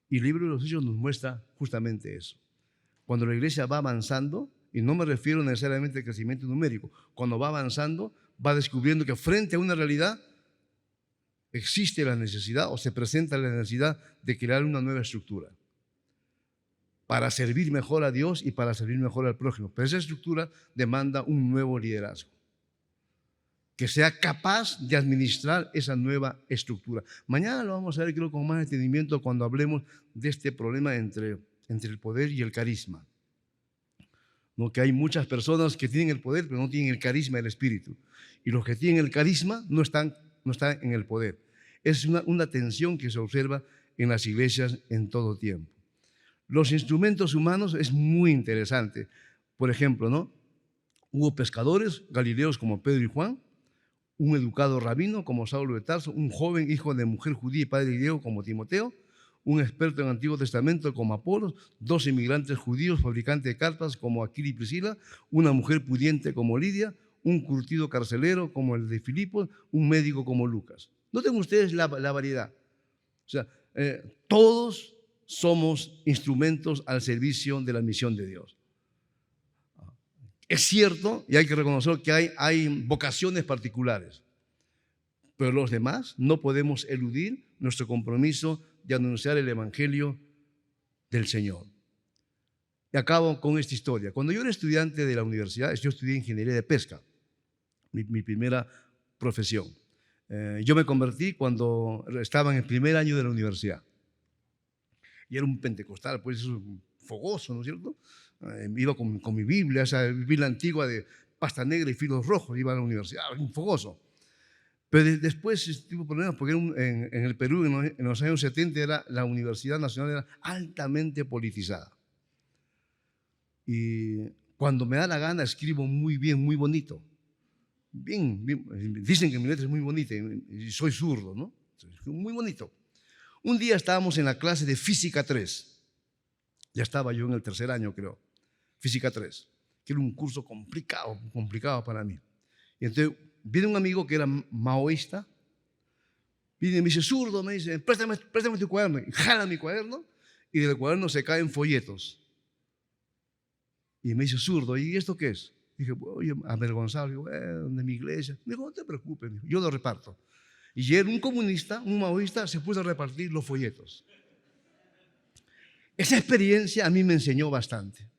Y el libro de los Hechos nos muestra justamente eso. Cuando la iglesia va avanzando, y no me refiero necesariamente al crecimiento numérico, cuando va avanzando, va descubriendo que frente a una realidad existe la necesidad o se presenta la necesidad de crear una nueva estructura para servir mejor a Dios y para servir mejor al prójimo. Pero esa estructura demanda un nuevo liderazgo que sea capaz de administrar esa nueva estructura. Mañana lo vamos a ver, creo, con más detenimiento cuando hablemos de este problema entre el poder y el carisma. ¿No? Que hay muchas personas que tienen el poder, pero no tienen el carisma del Espíritu. Y los que tienen el carisma no están en el poder. Es una tensión que se observa en las iglesias en todo tiempo. Los instrumentos humanos es muy interesante. Por ejemplo, ¿no? Hubo pescadores galileos como Pedro y Juan, un educado rabino como Saulo de Tarso, un joven hijo de mujer judía y padre griego como Timoteo, un experto en el Antiguo Testamento como Apolos, 2 inmigrantes judíos fabricantes de cartas como Aquila y Priscila, una mujer pudiente como Lidia, un curtido carcelero como el de Filipos, un médico como Lucas. Noten ustedes la variedad. O sea, todos somos instrumentos al servicio de la misión de Dios. Es cierto, y hay que reconocer que hay vocaciones particulares, pero los demás no podemos eludir nuestro compromiso de anunciar el Evangelio del Señor. Y acabo con esta historia. Cuando yo era estudiante de la universidad, yo estudié ingeniería de pesca, mi primera profesión. Yo me convertí cuando estaba en el primer año de la universidad. Y era un pentecostal, pues eso, fogoso, ¿no es cierto? Iba con mi Biblia, esa Biblia antigua de pasta negra y filos rojos, iba a la universidad, un fogoso. Pero después tuvo problemas porque en el Perú, en los años 70, la Universidad Nacional era altamente politizada. Y cuando me da la gana escribo muy bien, muy bonito. Bien, dicen que mi letra es muy bonita y soy zurdo, ¿no? Muy bonito. Un día estábamos en la clase de Física 3. Ya estaba yo en el tercer año, creo. Física 3, que era un curso complicado para mí. Y entonces viene un amigo que era maoísta, viene y me dice, zurdo, me dice, préstame tu cuaderno. Y jala mi cuaderno y del cuaderno se caen folletos. Y me dice, zurdo, ¿y esto qué es? Dije, oye, avergonzado, digo, de mi iglesia. Me dijo, no te preocupes, yo lo reparto. Y él, un comunista, un maoísta, se puso a repartir los folletos. Esa experiencia a mí me enseñó bastante.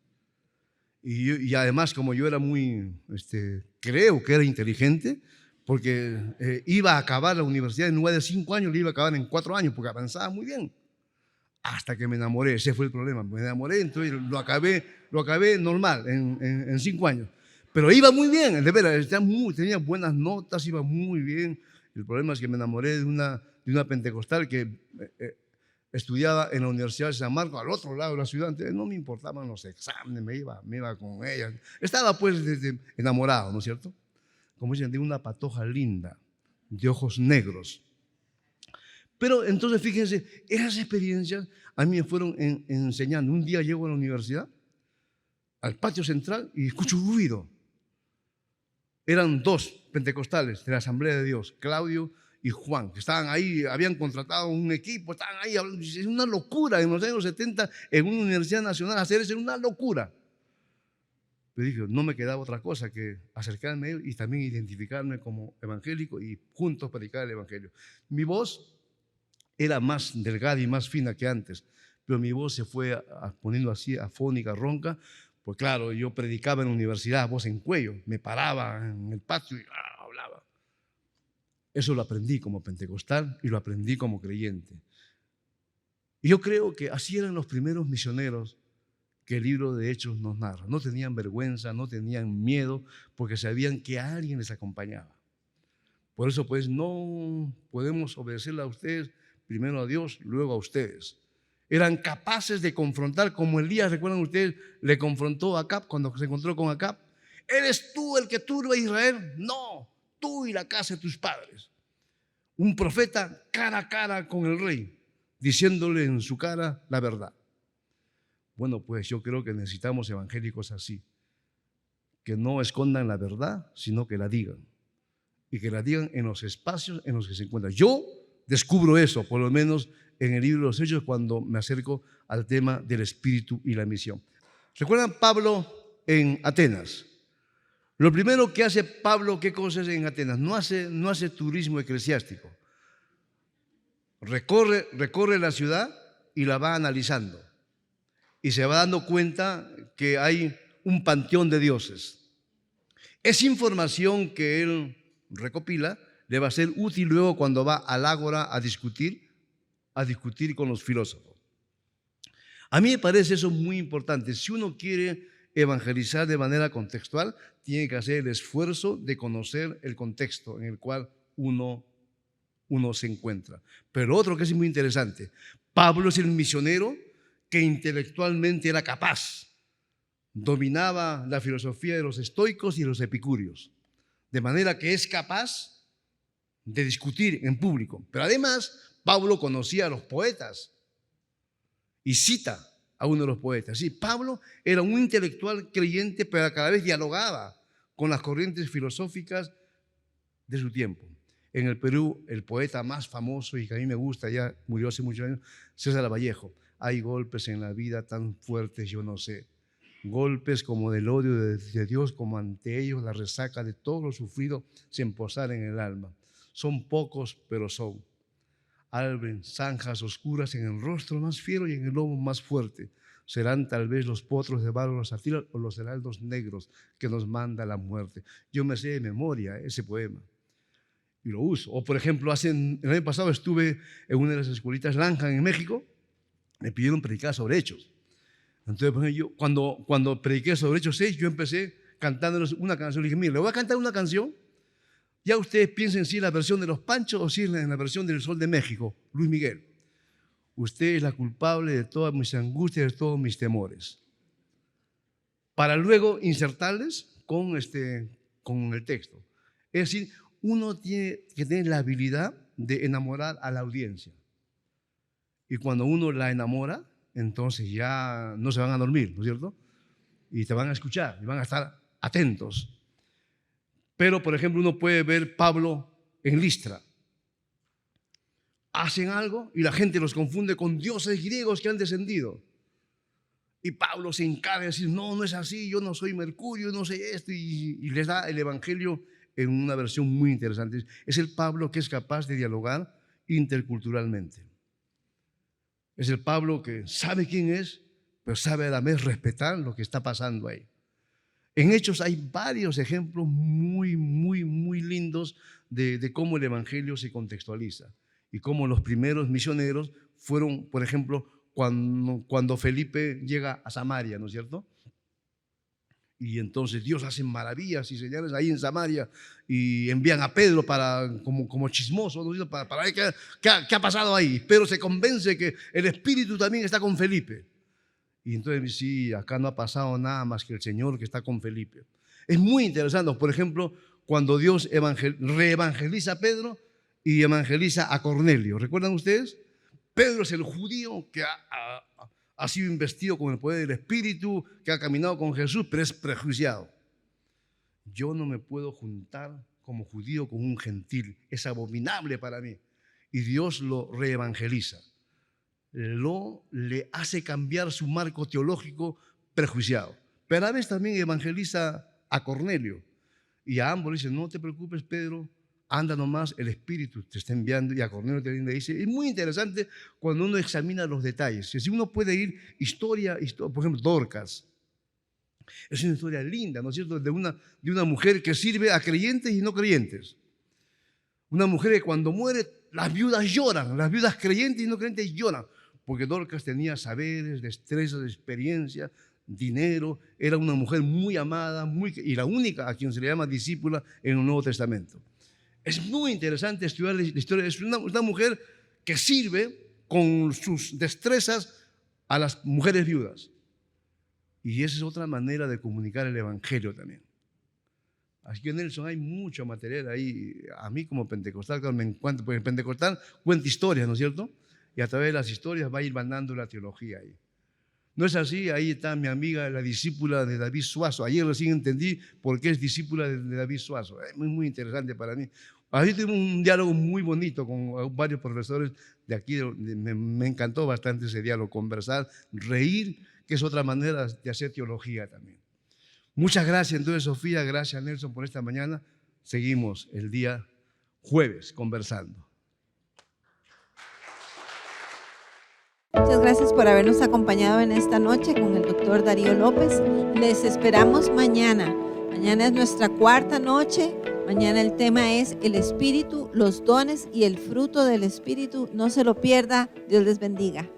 Y además, como yo era creo que era inteligente, porque iba a acabar la universidad en lugar de 5 años, la iba a acabar en 4 años, porque avanzaba muy bien. Hasta que me enamoré, ese fue el problema. Me enamoré, entonces lo acabé normal, en 5 años. Pero iba muy bien, de veras, tenía buenas notas, iba muy bien. El problema es que me enamoré de una pentecostal que estudiaba en la Universidad de San Marcos, al otro lado de la ciudad. Entonces no me importaban los exámenes, me iba con ella. Estaba pues enamorado, ¿no es cierto? Como dicen, de una patoja linda, de ojos negros. Pero entonces fíjense, esas experiencias a mí me fueron enseñando. Un día llego a la universidad, al patio central, y escucho un ruido. Eran 2 pentecostales de la Asamblea de Dios, Claudio y Juan, que estaban ahí, habían contratado un equipo, estaban ahí. Es una locura en los años 70 en una universidad nacional hacer eso, es una locura. Pero dije, no me quedaba otra cosa que acercarme a él y también identificarme como evangélico y juntos predicar el evangelio. Mi voz era más delgada y más fina que antes, pero mi voz se fue poniendo así afónica, ronca. Pues claro, yo predicaba en la universidad, voz en cuello, me paraba en el patio y hablaba. Eso lo aprendí como pentecostal y lo aprendí como creyente. Y yo creo que así eran los primeros misioneros que el libro de Hechos nos narra. No tenían vergüenza, no tenían miedo, porque sabían que alguien les acompañaba. Por eso, pues, no podemos obedecerle a ustedes, primero a Dios, luego a ustedes. Eran capaces de confrontar, como Elías, recuerdan ustedes, le confrontó a Acab cuando se encontró con Acab. ¿Eres tú el que turba a Israel? No, tú y la casa de tus padres. Un profeta cara a cara con el rey, diciéndole en su cara la verdad. Bueno, pues yo creo que necesitamos evangélicos así, que no escondan la verdad, sino que la digan. Y que la digan en los espacios en los que se encuentran. Yo descubro eso, por lo menos en el libro de los Hechos, cuando me acerco al tema del espíritu y la misión. ¿Recuerdan Pablo en Atenas? Lo primero que hace Pablo, ¿qué cosa es en Atenas? No hace turismo eclesiástico. Recorre la ciudad y la va analizando. Y se va dando cuenta que hay un panteón de dioses. Esa información que él recopila le va a ser útil luego cuando va al ágora a discutir con los filósofos. A mí me parece eso muy importante. Si uno quiere evangelizar de manera contextual, tiene que hacer el esfuerzo de conocer el contexto en el cual uno se encuentra. Pero otro que es muy interesante, Pablo es el misionero que intelectualmente era capaz. Dominaba la filosofía de los estoicos y los epicúreos, de manera que es capaz de discutir en público. Pero además, Pablo conocía a los poetas y cita a uno de los poetas. Sí, Pablo era un intelectual creyente, pero cada vez dialogaba con las corrientes filosóficas de su tiempo. En el Perú, el poeta más famoso y que a mí me gusta, ya murió hace muchos años, César Vallejo. Hay golpes en la vida tan fuertes, yo no sé. Golpes como del odio de Dios, como ante ellos la resaca de todo lo sufrido se emposara en el alma. Son pocos, pero son. Abren zanjas oscuras en el rostro más fiero y en el lomo más fuerte. Serán tal vez los potros de bárbaros zafiros o los heraldos negros que nos manda la muerte. Yo me sé de memoria ese poema y lo uso. O por ejemplo, el año pasado estuve en una de las escuelitas Lanjan en México. Me pidieron predicar sobre hechos. Entonces, por ejemplo, yo cuando prediqué sobre Hechos 6, yo empecé cantándoles una canción. Le dije, mire, le voy a cantar una canción. Ya ustedes piensen si es la versión de Los Panchos o si es la versión del Sol de México, Luis Miguel. Usted es la culpable de todas mis angustias, de todos mis temores. Para luego insertarles con el texto. Es decir, uno tiene que tener la habilidad de enamorar a la audiencia. Y cuando uno la enamora, entonces ya no se van a dormir, ¿no es cierto? Y te van a escuchar y van a estar atentos. Pero, por ejemplo, uno puede ver Pablo en Listra. Hacen algo y la gente los confunde con dioses griegos que han descendido. Y Pablo se encarga de decir, no es así, yo no soy Mercurio, no sé esto, y les da el evangelio en una versión muy interesante. Es el Pablo que es capaz de dialogar interculturalmente. Es el Pablo que sabe quién es, pero sabe a la vez respetar lo que está pasando ahí. En Hechos hay varios ejemplos muy, muy, muy lindos de cómo el evangelio se contextualiza y cómo los primeros misioneros fueron, por ejemplo, cuando Felipe llega a Samaria, ¿no es cierto? Y entonces Dios hace maravillas y señales ahí en Samaria y envían a Pedro como chismoso, ¿no? para ver qué ha pasado ahí. Pedro se convence que el Espíritu también está con Felipe. Y entonces sí, acá no ha pasado nada más que el Señor que está con Felipe. Es muy interesante, por ejemplo, cuando Dios reevangeliza a Pedro y evangeliza a Cornelio. ¿Recuerdan ustedes? Pedro es el judío que ha sido investido con el poder del Espíritu, que ha caminado con Jesús, pero es prejuiciado. Yo no me puedo juntar como judío con un gentil, es abominable para mí. Y Dios lo reevangeliza, le hace cambiar su marco teológico prejuiciado. Pero a veces también evangeliza a Cornelio y a ambos le dice, no te preocupes, Pedro, anda nomás, el Espíritu te está enviando. Y a Cornelio también le dice, es muy interesante cuando uno examina los detalles. Si uno puede ir historia, por ejemplo, Dorcas. Es una historia linda, ¿no es cierto? De una mujer que sirve a creyentes y no creyentes. Una mujer que cuando muere, las viudas lloran, las viudas creyentes y no creyentes lloran, porque Dorcas tenía saberes, destrezas, experiencia dinero, era una mujer muy amada y la única a quien se le llama discípula en el Nuevo Testamento. Es muy interesante estudiar la historia. Es una mujer que sirve con sus destrezas a las mujeres viudas. Y esa es otra manera de comunicar el Evangelio también. Así que, Nelson, hay mucho material ahí. A mí como pentecostal, claro, me encanta, porque el pentecostal cuenta historias, ¿no es cierto? Y a través de las historias va a ir mandando la teología ahí. ¿No es así? Ahí está mi amiga, la discípula de David Suazo. Ayer recién entendí por qué es discípula de David Suazo. Es muy, muy interesante para mí. Ahí tuvimos un diálogo muy bonito con varios profesores de aquí. Me encantó bastante ese diálogo, conversar, reír, que es otra manera de hacer teología también. Muchas gracias entonces, Sofía. Gracias, Nelson, por esta mañana. Seguimos el día jueves conversando. Muchas gracias por habernos acompañado en esta noche con el doctor Darío López. Les esperamos mañana. Mañana es nuestra cuarta noche. Mañana el tema es el Espíritu, los dones y el fruto del Espíritu. No se lo pierda. Dios les bendiga.